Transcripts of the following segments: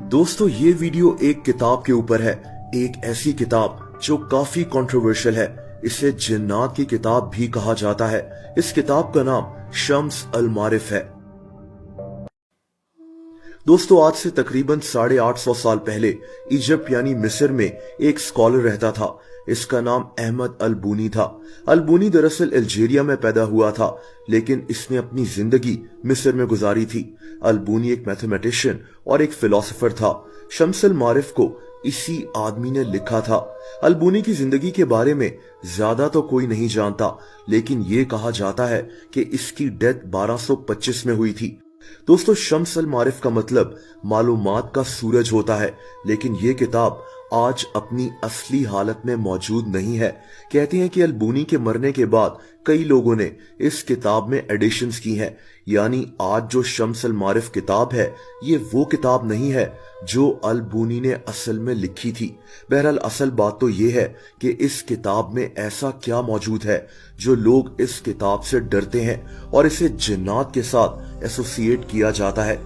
दोस्तों ये वीडियो एक किताब के ऊपर है, एक ऐसी किताब जो काफी कंट्रोवर्शियल है। इसे जिन्नात की किताब भी कहा जाता है। इस किताब का नाम शम्स अल मारिफ है। दोस्तों आज से तकरीबन 850 साल पहले इजिप्ट यानी मिस्र में एक स्कॉलर रहता था। इसका नाम अहमद अल बूनी था। अल बूनी दरअसल अल्जीरिया में पैदा हुआ था, लेकिन इसने अपनी जिंदगी मिस्र में गुजारी थी। अल बूनी एक मैथमेटिशियन और एक फिलोसोफर था। शम्स अल मारिफ को इसी आदमी ने लिखा था। अल बूनी की जिंदगी के बारे में ज्यादा तो कोई नहीं जानता, लेकिन ये कहा जाता है कि इसकी डेथ 1225 में हुई थी। दोस्तों शम्स अल मारिफ का मतलब मालूमात का सूरज होता है, लेकिन ये किताब आज अपनी असली हालत में मौजूद नहीं है। कहते हैं कि अल बूनी के मरने के बाद कई लोगों ने इस किताब में एडिशंस की हैं, यानी आज जो शम्स अल मारिफ किताब है ये वो किताब नहीं है जो अल बूनी ने असल में लिखी थी। बहरहाल असल बात तो ये है कि इस किताब में ऐसा क्या मौजूद है जो लोग इस किताब से डरते हैं और इसे जिन्नात के साथ एसोसिएट किया जाता है।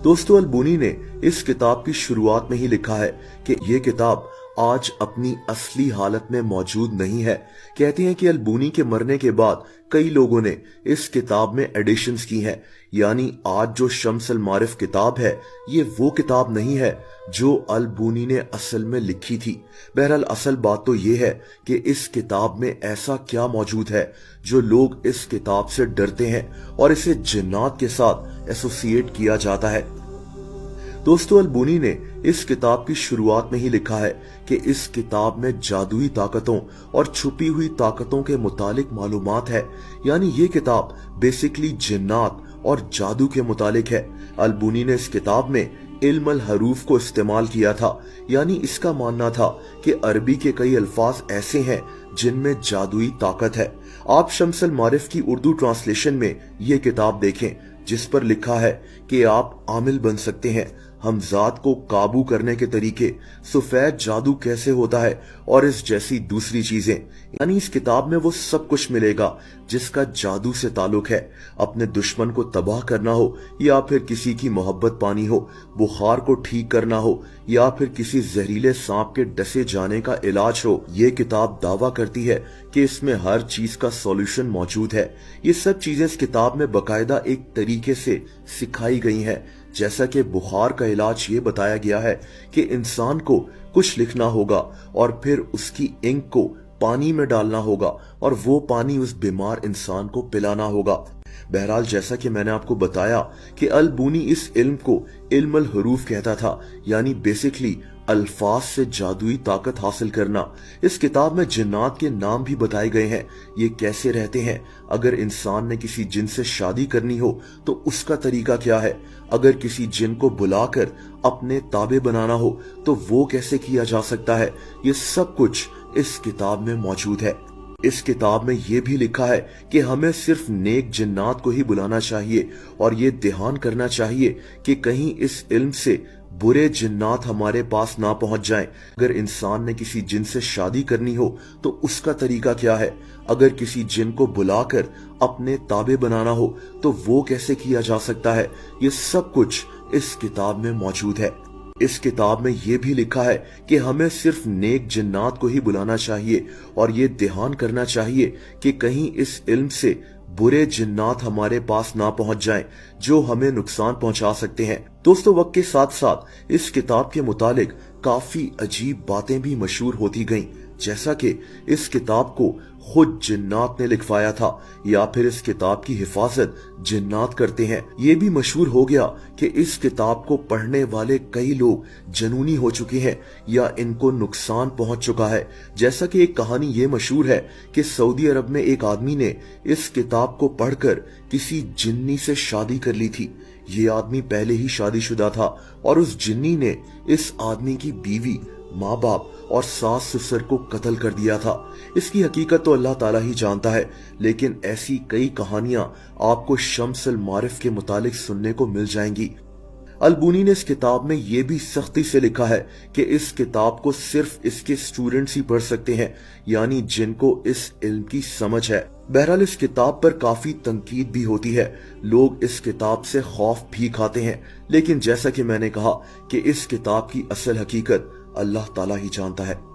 दोस्तों अल बूनी ने इस किताब की शुरुआत में ही लिखा है कि ये किताब आज अपनी असली हालत में मौजूद नहीं है। कहते हैं कि अल बूनी के मरने के बाद कई लोगों ने इस किताब में एडिशंस की हैं, यानी आज जो शम्स अल मारिफ किताब है ये वो किताब नहीं है जो अल बूनी ने असल में लिखी थी। बहरहाल असल बात तो ये है कि इस किताब में ऐसा क्या मौजूद है जो लोग इस किताब से डरते हैं और इसे जिन्नात के साथ एसोसिएट किया जाता है। दोस्तों अल बूनी ने इस किताब की शुरुआत में ही लिखा है कि इस किताब में जादुई ताकतों और छुपी हुई ताकतों के मुतालिक मालूमात है, यानी ये किताब बेसिकली जिन्नात और जादू के मुतालिक है। अल बूनी ने इस किताब में इल्म अल हरूफ को इस्तेमाल किया था, यानी इसका मानना था कि अरबी के कई अल्फाज ऐसे हैं जिनमें जादुई ताकत है। आप शम्स अल मारिफ की उर्दू ट्रांसलेशन में ये किताब देखें जिस पर लिखा है कि आप आमिल बन सकते हैं, हमजाद को काबू करने के तरीके, सफेद जादू कैसे होता है और इस जैसी दूसरी चीजें। यानी इस किताब में वो सब कुछ मिलेगा जिसका जादू से ताल्लुक है। अपने दुश्मन को तबाह करना हो या फिर किसी की मोहब्बत पानी हो, बुखार को ठीक करना हो या फिर किसी जहरीले सांप के डसे जाने का इलाज हो, ये किताब दावा करती है कि इसमें हर चीज का सॉल्यूशन मौजूद है। ये सब चीजें इस किताब में बकायदा एक तरीके से सिखाई गई हैं। जैसा कि बुखार का इलाज ये बताया गया है कि इंसान को कुछ लिखना होगा और फिर उसकी इंक को पानी में डालना होगा और वो पानी उस बीमार इंसान को पिलाना होगा। बहरहाल जैसा कि मैंने आपको बताया कि अल बूनी इस इल्म को इल्म अल हरूफ कहता था, यानी बेसिकली अल्फाज से जादुई ताकत हासिल करना। इस किताब में जिन्नात के नाम भी बताए गए हैं, ये कैसे रहते हैं। अगर इंसान ने किसी जिन से शादी करनी हो तो उसका तरीका क्या है, अगर किसी जिन को बुलाकर अपने ताबे बनाना हो तो वो कैसे किया जा सकता है। ये सब कुछ इस किताब में मौजूद है। इस किताब में ये भी लिखा है कि हमें सिर्फ नेक जिन्नात को ही बुलाना चाहिए और ये ध्यान करना चाहिए कि कहीं इस इल्म से बुरे जिन्नात हमारे पास ना पहुंच जाएं। अगर इंसान ने किसी जिन से शादी करनी हो तो उसका तरीका क्या है, अगर किसी जिन को बुलाकर अपने ताबे बनाना हो तो वो कैसे किया जा सकता है। ये सब कुछ इस किताब में मौजूद है। इस किताब में ये भी लिखा है कि हमें सिर्फ नेक जिन्नात को ही बुलाना चाहिए और ये ध्यान करना चाहिए कि कहीं इस इल्म से बुरे जिन्नात हमारे पास ना पहुंच जाएं जो हमें नुकसान पहुंचा सकते हैं। दोस्तों वक्त के साथ साथ इस किताब के मुतालिक काफी अजीब बातें भी मशहूर होती गईं, जैसा कि इस किताब को खुद जिन्नात ने लिखवाया था या फिर इस किताब की हिफाजत जिन्नात करते हैं। ये भी मशहूर हो गया कि इस किताब को पढ़ने वाले कई लोग जनूनी हो चुके हैं या इनको नुकसान पहुंच चुका है। जैसा कि एक कहानी ये मशहूर है कि सऊदी अरब में एक आदमी ने इस किताब को पढ़कर किसी जिन्नी से शादी कर ली थी। ये आदमी पहले ही शादीशुदा था और उस जिन्नी ने इस आदमी की बीवी, माँ बाप और सास ससुर को कत्ल कर दिया था। इसकी हकीकत तो अल्लाह ताला ही जानता है, लेकिन ऐसी कई कहानियां आपको शम्स अल मारिफ के मुतालिक सुनने को मिल जाएंगी। अल बूनी ने इस किताब में ये भी सख्ती से लिखा है कि इस किताब को सिर्फ इसके स्टूडेंट्स ही पढ़ सकते हैं, यानी जिनको इस इल्म की समझ है। बहरहाल इस किताब पर काफी तनकीद भी होती है, लोग इस किताब से खौफ भी खाते हैं, लेकिन जैसा कि मैंने कहा कि इस किताब की असल हकीकत अल्लाह ताला ही जानता है।